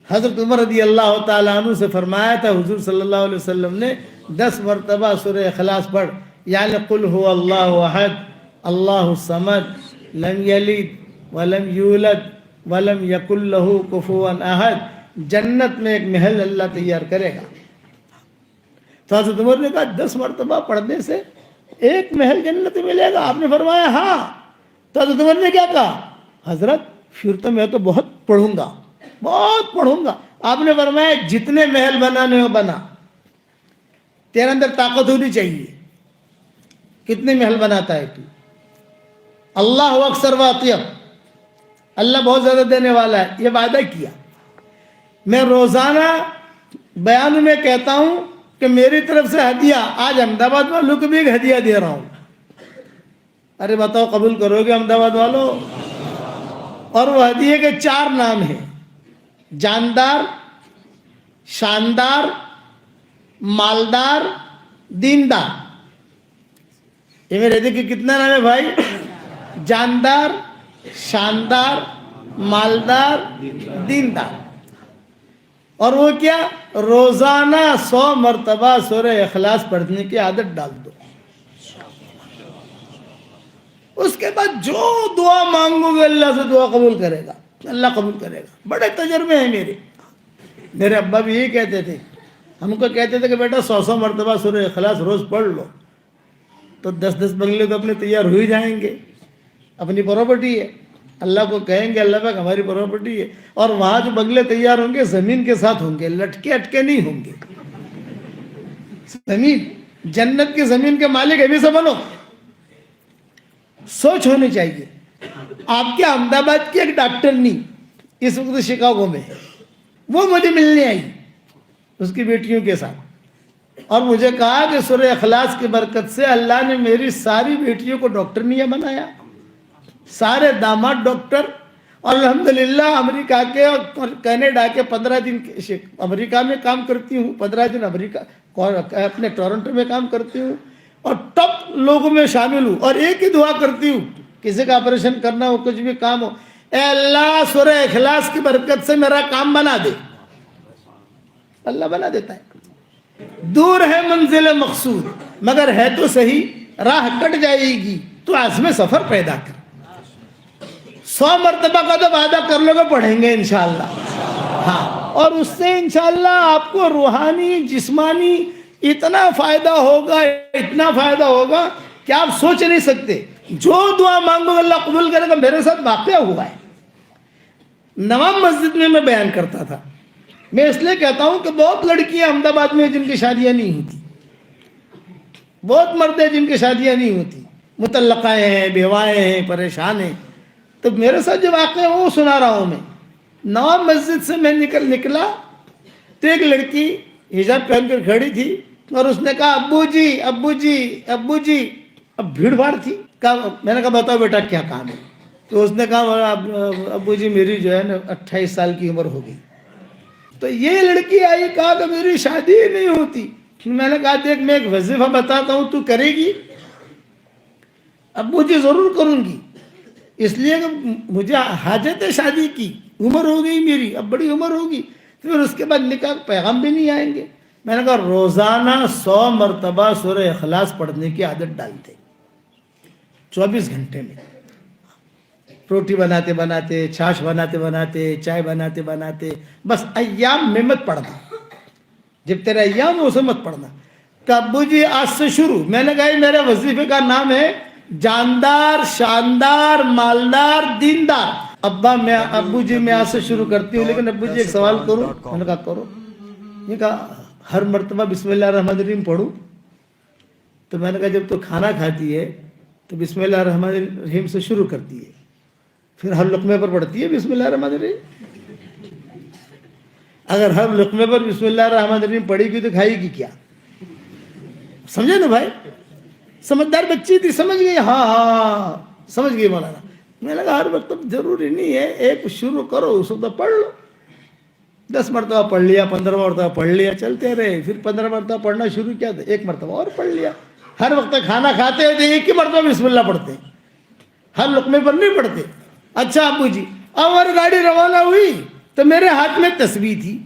حضرت عمر رضی اللہ تعالیٰ عنہ سے فرمایا تھا حضور صلی اللہ علیہ وسلم نے 10 مرتبہ سورہ اخلاص پڑھ، یعنی قل هو اللہ احد اللہ الصمد لم یلد ولم یولد ولم یکن لہ کفوا احد، جنت میں ایک محل اللہ تیار کرے گا۔ تو حضرت عمر نے کہا 10 مرتبہ پڑھنے سے ایک محل جنت میں ملے گا؟ آپ نے فرمایا ہاں۔ تو حضرت عمر نے کیا کہا؟ حضرت پھر تو میں تو بہت پڑھوں گا، بہت پڑھوں گا۔ آپ نے فرمایا جتنے محل بنانے ہو بنا، تیرے اندر طاقت ہونی چاہیے۔ کتنے محل بناتا ہے تو؟ اللہ اکثر واطیب، اللہ بہت زیادہ دینے والا ہے، یہ وعدہ کیا۔ میں روزانہ بیان میں کہتا ہوں کہ میری طرف سے ہدیہ، آج احمد آباد والوں کو بھی ایک ہدیہ دے رہا ہوں۔ ارے بتاؤ قبول کرو گے احمد آباد والوں؟ اور وہ ہدیے کے 4 نام ہیں: جاندار، شاندار، مالدار، دیندار۔ یہ میرے ہدیے کے کتنا نام ہے بھائی؟ جاندار، شاندار، مالدار، دیندار۔ اور وہ کیا؟ روزانہ 100 مرتبہ سورہ اخلاص پڑھنے کی عادت ڈال دو۔ اس کے بعد جو دعا مانگو گے اللہ سے دعا قبول کرے گا، اللہ قبول کرے گا۔ بڑے تجربے ہیں میرے ابا بھی یہی کہتے تھے، ہم کو کہتے تھے کہ بیٹا 100 مرتبہ سورہ اخلاص روز پڑھ لو تو 10 بنگلے تو اپنے تیار ہو ہی جائیں گے۔ اپنی پراپرٹی ہے، اللہ کو کہیں گے اللہ پاک ہماری پراپرٹی ہے، اور وہاں جو بنگلے تیار ہوں گے زمین کے ساتھ ہوں گے، لٹکے اٹکے نہیں ہوں گے۔ زمین، جنت کی زمین کے مالک ابھی سے بنو۔ سوچ ہونی چاہیے۔ آپ کے احمد آباد کی ایک ڈاکٹرنی اس وقت شکاگو میں ہے، وہ مجھے ملنے آئی اس کی بیٹیوں کے ساتھ، اور مجھے کہا کہ سورہ اخلاص کی برکت سے اللہ نے میری ساری بیٹیوں کو ڈاکٹرنیاں بنایا، سارے داماد ڈاکٹر، اور الحمدللہ امریکہ کے اور کینیڈا کے 15 دن امریکہ میں کام کرتی ہوں، 15 دن امریکہ اپنے ٹورنٹو میں کام کرتی ہوں، اور ٹاپ لوگوں میں شامل ہوں، اور ایک ہی دعا کرتی ہوں کسی کا آپریشن کرنا ہو، کچھ بھی کام ہو، اے اللہ سورہ اخلاص کی برکت سے میرا کام بنا دے۔ اللہ بنا دیتا ہے۔ دور ہے منزل مقصود، مگر ہے تو صحیح، راہ کٹ جائے گی تو عزم سفر پیدا کر۔ 100 مرتبہ کا تو وعدہ کر لو گے پڑھیں گے انشاءاللہ۔ ہاں، اور اس سے انشاءاللہ آپ کو روحانی جسمانی اتنا فائدہ ہوگا، اتنا فائدہ ہوگا کہ آپ سوچ نہیں سکتے۔ جو دعا مانگو اللہ قبول کرے گا۔ میرے ساتھ واقعہ ہوا ہے، نوام مسجد میں بیان کرتا تھا۔ میں اس لیے کہتا ہوں کہ بہت لڑکیاں احمد آباد میں جن کی شادیاں نہیں ہوتی، بہت مرد ہیں جن کی شادیاں نہیں ہوتی، مطلقہ ہیں، بیوائیں ہیں، پریشان ہیں۔ تو میرے ساتھ جو واقعہ ہے وہ سنا رہا ہوں میں۔ نوام مسجد سے میں نکلا تو ایک لڑکی حجاب پہن کر کھڑی تھی، اور اس نے کہا ابو جی ابو جی ابو جی۔ اب بھیڑ بھاڑ تھی، میں نے کہا بتاؤ بیٹا کیا کام ہے؟ تو اس نے کہا ابو جی میری جو ہے نا 28 سال کی عمر ہو گئی۔ تو یہ لڑکی آئی، کہا کہ میری شادی ہی نہیں ہوتی۔ میں نے کہا دیکھ میں ایک وظیفہ بتاتا ہوں، تو کرے گی؟ ابو جی ضرور کروں گی، اس لیے کہ مجھے حاجت ہے شادی کی، عمر ہو گئی میری، اب بڑی عمر ہوگی، پھر اس کے بعد نکاح پیغام بھی نہیں آئیں گے۔ میں نے کہا روزانہ 100 مرتبہ سورہ اخلاص پڑھنے کی عادت ڈالتے، 24 گھنٹے میں، روٹی بناتے بناتے، چھاچھ بناتے بناتے، چائے بناتے بناتے، بس ایام میں مت پڑھنا، جب تیرا ایام ہو اسے مت پڑھنا۔ کہ ابو جی آج سے شروع۔ میں نے کہا میرے وظیفے کا نام ہے جاندار، شاندار، مالدار، دیندار۔ ابو جی میں آج سے شروع کرتی ہوں، لیکن ابو جی ایک سوال کروں؟ میں نے کہا کرو۔ یہ کہا ہر مرتبہ بسم اللہ الرحمن الرحیم پڑھوں؟ تو میں نے کہا جب تو کھانا کھاتی ہے تو بسم اللہ الرحمن الرحیم سے شروع کرتی ہے، پھر ہر لقمے پر پڑھتی ہے بسم اللہ الرحمن الرحیم؟ اگر ہر لقمے پر بسم اللہ الرحمن الرحیم پڑھی گی تو کھائے گی کیا؟ سمجھے نا بھائی؟ سمجھدار بچی تھی، سمجھ گئی، ہاں سمجھ گئی مولانا۔ میں نے کہا ہر وقت ضروری نہیں ہے، ایک شروع کرو، اس وقت پڑھ لو، 10 مرتبہ پڑھ لیا، 15 مرتبہ پڑھ لیا، چلتے رہے، پھر 15 مرتبہ پڑھنا شروع کیا تو 1 مرتبہ اور پڑھ لیا۔ ہر وقت کھانا کھاتے ہیں تو 1 ہی مرتبہ بسم اللہ پڑھتے ہیں، ہر لقمے پر نہیں پڑھتے۔ اچھا ابو جی، اب ہماری گاڑی روانہ ہوئی تو میرے ہاتھ میں تسبیح تھی.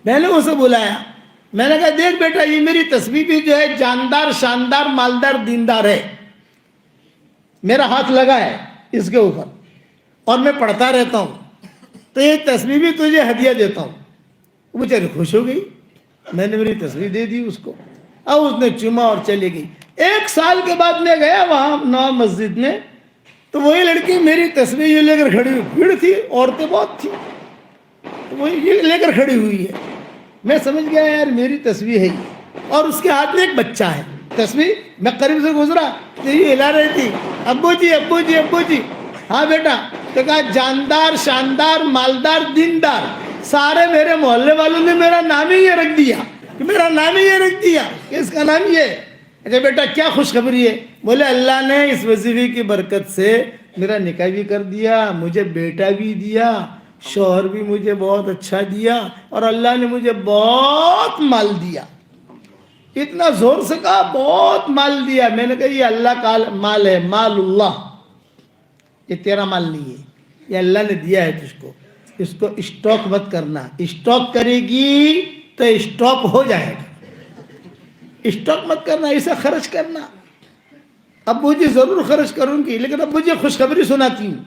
میں نے اسے بلایا, میں نے کہا دیکھ بیٹا یہ میری تسبیح بھی جو ہے جاندار شاندار مالدار دیندار ہے, میرا ہاتھ لگا ہے اس کے اوپر اور میں پڑھتا رہتا ہوں, تو یہ تسبیح بھی تجھے ہدیہ دیتا ہوں. وہ بیچاری خوش ہو گئی, میں نے میری تسبیح دے دی اس کو, اب اس نے چوما اور چلی گئی. 1 سال کے بعد میں گیا وہاں نو مسجد میں, تو وہی لڑکی میری تسبیح یہ لے کر کھڑی ہوئی, بھیڑ تھی عورتیں بہت تھی, تو وہ یہ لے کر کھڑی ہوئی ہے. میں سمجھ گیا یار میری تسبیح ہے یہ, اور اس کے ہاتھ میں ایک بچہ ہے. تسبیح میں قریب سے گزرا تو یہ ہلا رہی تھی, ابو جی ابو جی ابو جی. ہاں بیٹا. تو کہا جاندار شاندار مالدار دیندار. سارے میرے محلے والوں نے میرا نام ہی یہ رکھ دیا, میرا نام ہی یہ رکھ دیا کہ اس کا نام یہ. اچھا بیٹا کیا خوشخبری ہے؟ بولے اللہ نے اس وظیفے کی برکت سے میرا نکاح بھی کر دیا, مجھے بیٹا بھی دیا, شوہر بھی مجھے بہت اچھا دیا, اور اللہ نے مجھے بہت مال دیا. اتنا زور سے کہا بہت مال دیا. میں نے کہا یہ اللہ کا مال ہے, مال اللہ, یہ تیرا مال نہیں ہے, یہ اللہ نے دیا ہے تجھ کو. اس کو اسٹاک مت کرنا, اسٹاک کرے گی تو اسٹاپ ہو جائے گا. اسٹاک مت کرنا, اسے خرچ کرنا. ابو جی ضرور خرچ کروں گی, لیکن ابو جی خوشخبری سناتی ہوں.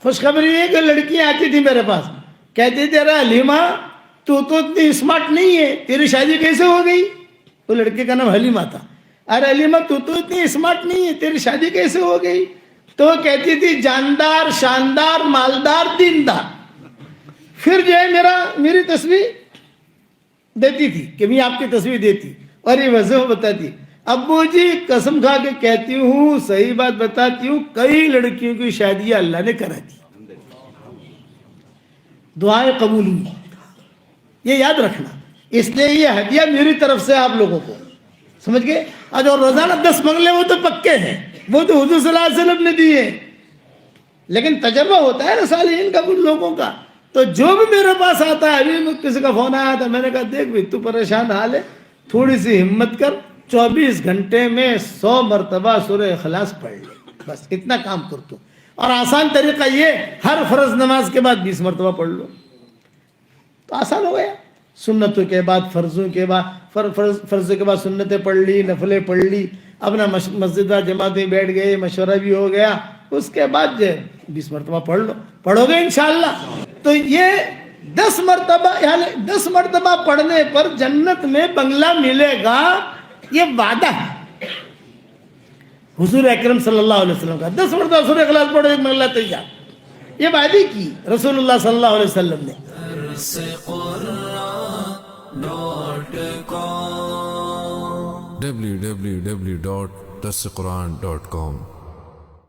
خوشخبری یہ کہ لڑکیاں آتی تھی میرے پاس, کہتی تھی ارے حلیمہ تو اتنی اسمارٹ نہیں ہے, تیری شادی کیسے ہو گئی؟ وہ لڑکے کا نام حلیمہ تھا. ارے حلیمہ تو اتنی اسمارٹ نہیں ہے, تیری شادی کیسے ہو گئی؟ تو وہ کہتی تھی جاندار شاندار مالدار دیندار. پھر جو ہے میری تصویر دیتی تھی کہ میں آپ کی تصویر دیتی, اور یہ وجہ بتاتی. ابو جی قسم کھا کے کہتی ہوں, صحیح بات بتاتی ہوں, کئی لڑکیوں کی شادیاں اللہ نے کرا دی, دعائیں قبول ہوئی. یہ یاد رکھنا. اس لیے یہ ہدیہ میری طرف سے آپ لوگوں کو, سمجھ گئے؟ آج اور روزانہ 10 منگلے وہ تو پکے ہیں, وہ تو حضور صلی اللہ علیہ وسلم نے دیے, لیکن تجربہ ہوتا ہے نا صالحین کا, کچھ لوگوں کا. تو جو بھی میرے پاس آتا ہے, ابھی کسی کا فون آیا تھا, میں نے کہا دیکھ بھی تو پریشان حال ہے, تھوڑی سی ہمت کر, 24 گھنٹے میں 100 مرتبہ سورہ اخلاص پڑھ لے, بس اتنا کام کر تو. اور آسان طریقہ یہ, ہر فرض نماز کے بعد 20 مرتبہ پڑھ لو, تو آسان ہو گیا. سنتوں کے بعد فرضوں کے بعد فرضوں کے بعد سنتیں پڑھ لی, نفلیں پڑھ لی, اپنا مسجد جماعت میں بیٹھ گئے, مشورہ بھی ہو گیا, اس کے بعد جو 20 مرتبہ پڑھ لو, پڑھو گے انشاءاللہ. تو یہ 10 مرتبہ, یعنی 10 مرتبہ پڑھنے پر جنت میں بنگلہ ملے گا, یہ وعدہ ہے حضور اکرم صلی اللہ علیہ وسلم کا. 10 مرتبہ سورہ اخلاص پڑھو, ایک بنگلہ تیار. یہ وعدے کی رسول اللہ صلی اللہ علیہ وسلم نے. www.darsequran.com